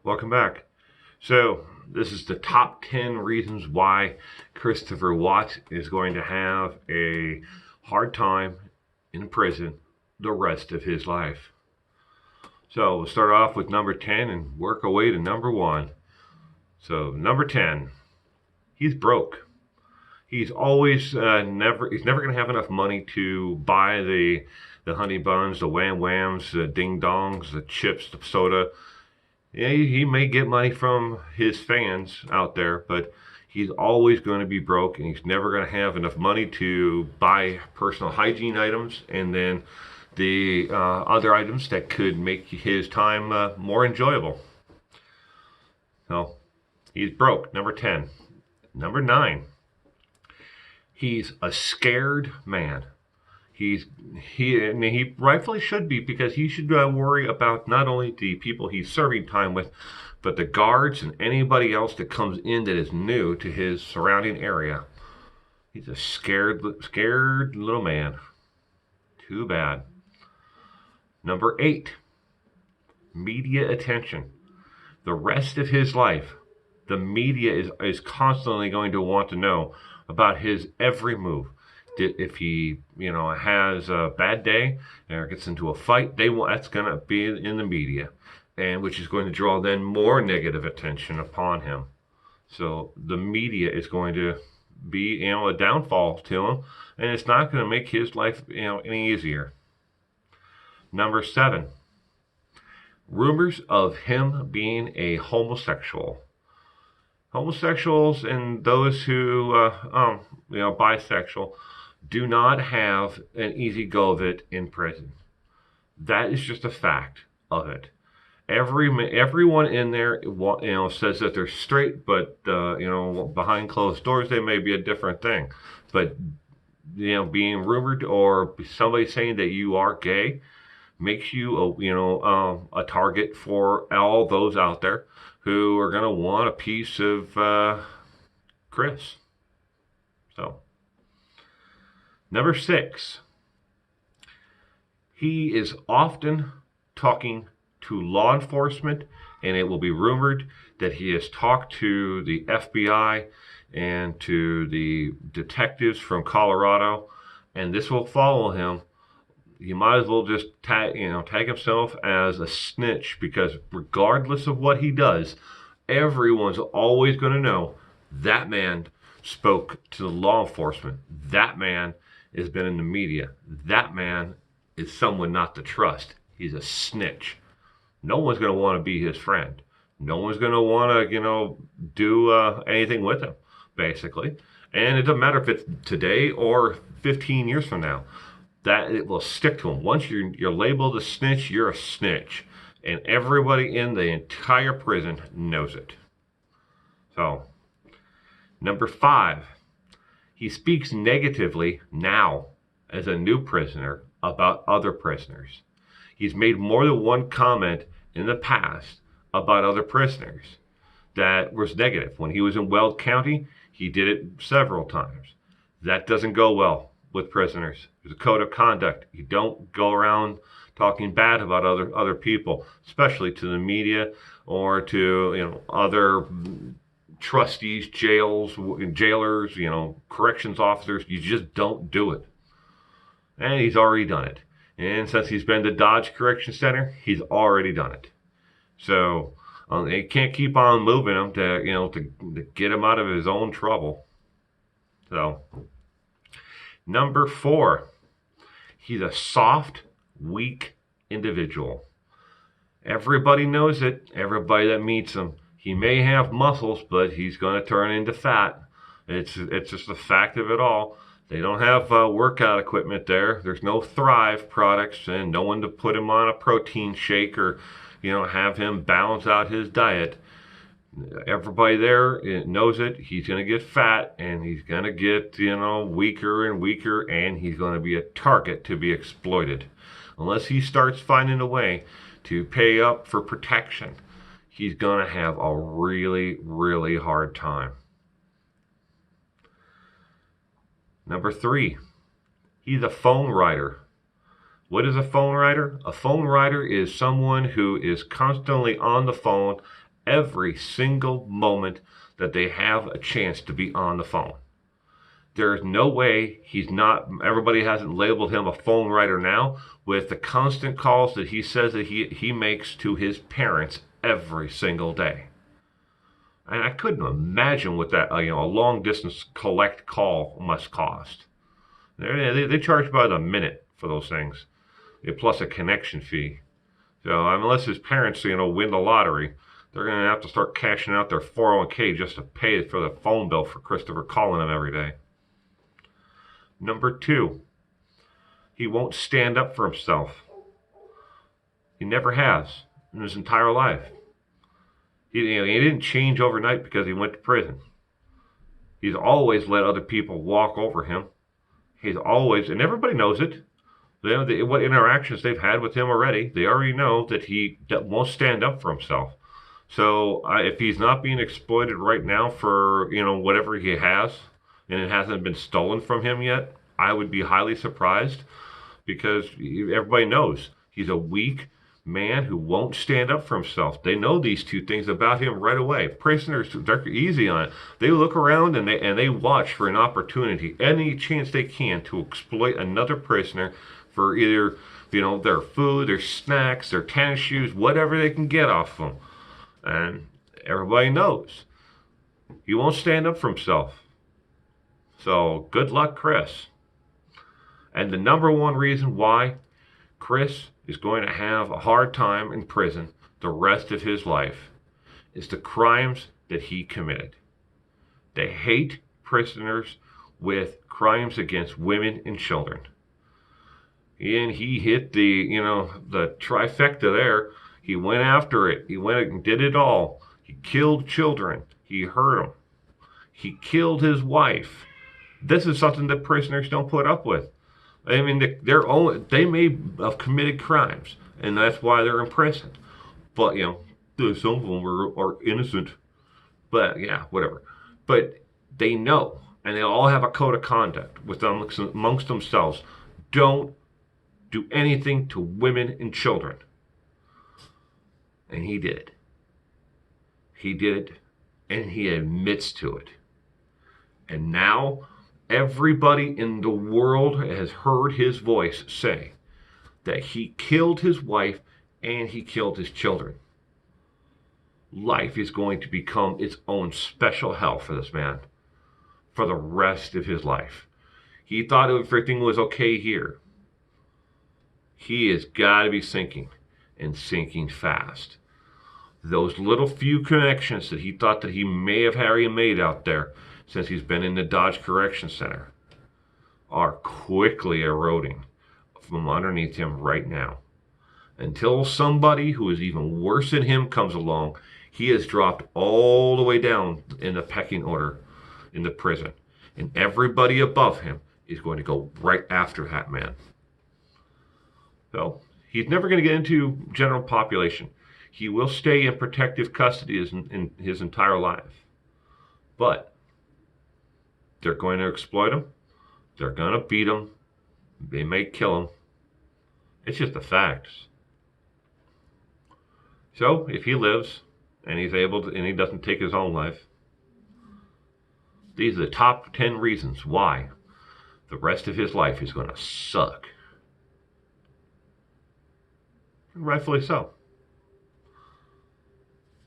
Welcome back. So, this is the top 10 reasons why Christopher Watt is going to have a hard time in prison the rest of his life. So, we'll start off with number 10 and work our way to number 1. So, number 10, he's broke. He's never going to have enough money to buy the honey buns, the wham whams, the ding dongs, the chips, the soda. Yeah, he may get money from his fans out there, but he's always going to be broke, and he's never going to have enough money to buy personal hygiene items and then the other items that could make his time more enjoyable. So he's broke. Number 10. Number 9. He's a scared man. He rightfully should be, because he should worry about not only the people he's serving time with, but the guards and anybody else that comes in that is new to his surrounding area. He's a scared little man. Too bad. Number 8, media attention. The rest of his life, the media is constantly going to want to know about his every move. If he, has a bad day or gets into a fight, that's going to be in the media, and which is going to draw then more negative attention upon him. So the media is going to be, a downfall to him, and it's not going to make his life, any easier. Number 7, rumors of him being a homosexual. Homosexuals and those who, bisexual, do not have an easy go of it in prison. That is just a fact of it. Everyone in there, says that they're straight, but behind closed doors they may be a different thing. But being rumored or somebody saying that you are gay makes you a target for all those out there who are going to want a piece of Chris. So, number 6, he is often talking to law enforcement, and it will be rumored that he has talked to the FBI and to the detectives from Colorado, and this will follow him. He might as well just tag himself as a snitch, because regardless of what he does, everyone's always going to know that man spoke to the law enforcement. That man has been in the media. That man is someone not to trust. He's a snitch. No one's going to want to be his friend. No one's going to want to, do anything with him, basically. And it doesn't matter if it's today or 15 years from now. That it will stick to him. Once you're labeled a snitch, you're a snitch. And everybody in the entire prison knows it. So, number 5, he speaks negatively now as a new prisoner about other prisoners. He's made more than one comment in the past about other prisoners that was negative. When he was in Weld County, he did it several times. That doesn't go well with prisoners. There's a code of conduct. You don't go around talking bad about other people, especially to the media or to other trustees, jailers, corrections officers. You just don't do it. And he's already done it. And since he's been to Dodge Correction Center, he's already done it. So they can't keep on moving him to get him out of his own trouble. So, number 4, he's a soft, weak individual. Everybody knows it. Everybody that meets him. He may have muscles, but he's going to turn into fat. It's just a fact of it all. They don't have workout equipment there. There's no Thrive products, and no one to put him on a protein shake or have him balance out his diet. Everybody there knows it. He's going to get fat, and he's going to get weaker and weaker, and he's going to be a target to be exploited. Unless he starts finding a way to pay up for protection, he's going to have a really, really hard time. Number 3, he's a phone writer. What is a phone writer? A phone writer is someone who is constantly on the phone every single moment that they have a chance to be on the phone. There's no way he's not, everybody hasn't labeled him a phone writer now with the constant calls that he says that he makes to his parents every single day. And I couldn't imagine what that, a long distance collect call must cost. They charge by the minute for those things, plus a connection fee. So unless his parents, win the lottery, they're going to have to start cashing out their 401k just to pay for the phone bill for Christopher calling them every day. Number 2, he won't stand up for himself. He never has in his entire life. He didn't change overnight because he went to prison. He's always let other people walk over him. He's always, and everybody knows it. What interactions they've had with him already, they already know that he won't stand up for himself. So if he's not being exploited right now for whatever he has, and it hasn't been stolen from him yet, I would be highly surprised, because everybody knows he's a weak man who won't stand up for himself. They know these two things about him right away. Prisoners, they're easy on it. They look around and they watch for an opportunity, any chance they can, to exploit another prisoner for either their food, their snacks, their tennis shoes, whatever they can get off them. And everybody knows he won't stand up for himself. So good luck, Chris. And the number one reason why Chris is going to have a hard time in prison the rest of his life is the crimes that he committed. They hate prisoners with crimes against women and children. And he hit the trifecta there. He went after it. He went and did it all. He killed children. He hurt them. He killed his wife. This is something that prisoners don't put up with. I mean, they may have committed crimes, and that's why they're in prison. But, some of them are innocent. But, yeah, whatever. But they know, and they all have a code of conduct amongst themselves. Don't do anything to women and children. And he did. He did it, and he admits to it. And now everybody in the world has heard his voice say that he killed his wife and he killed his children. Life is going to become its own special hell for this man for the rest of his life. He thought everything was okay here. He has got to be sinking, and sinking fast. Those little few connections that he thought that he may have made out there since he's been in the Dodge Correction Center are quickly eroding from underneath him right now. Until somebody who is even worse than him comes along, he has dropped all the way down in the pecking order in the prison. And everybody above him is going to go right after that man. So he's never going to get into general population. He will stay in protective custody in his entire life. But they're going to exploit him. They're going to beat him. They may kill him. It's just the facts. So if he lives and he's able to, and he doesn't take his own life, these are the top 10 reasons why the rest of his life is going to suck. Rightfully so.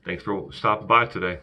Thanks for stopping by today.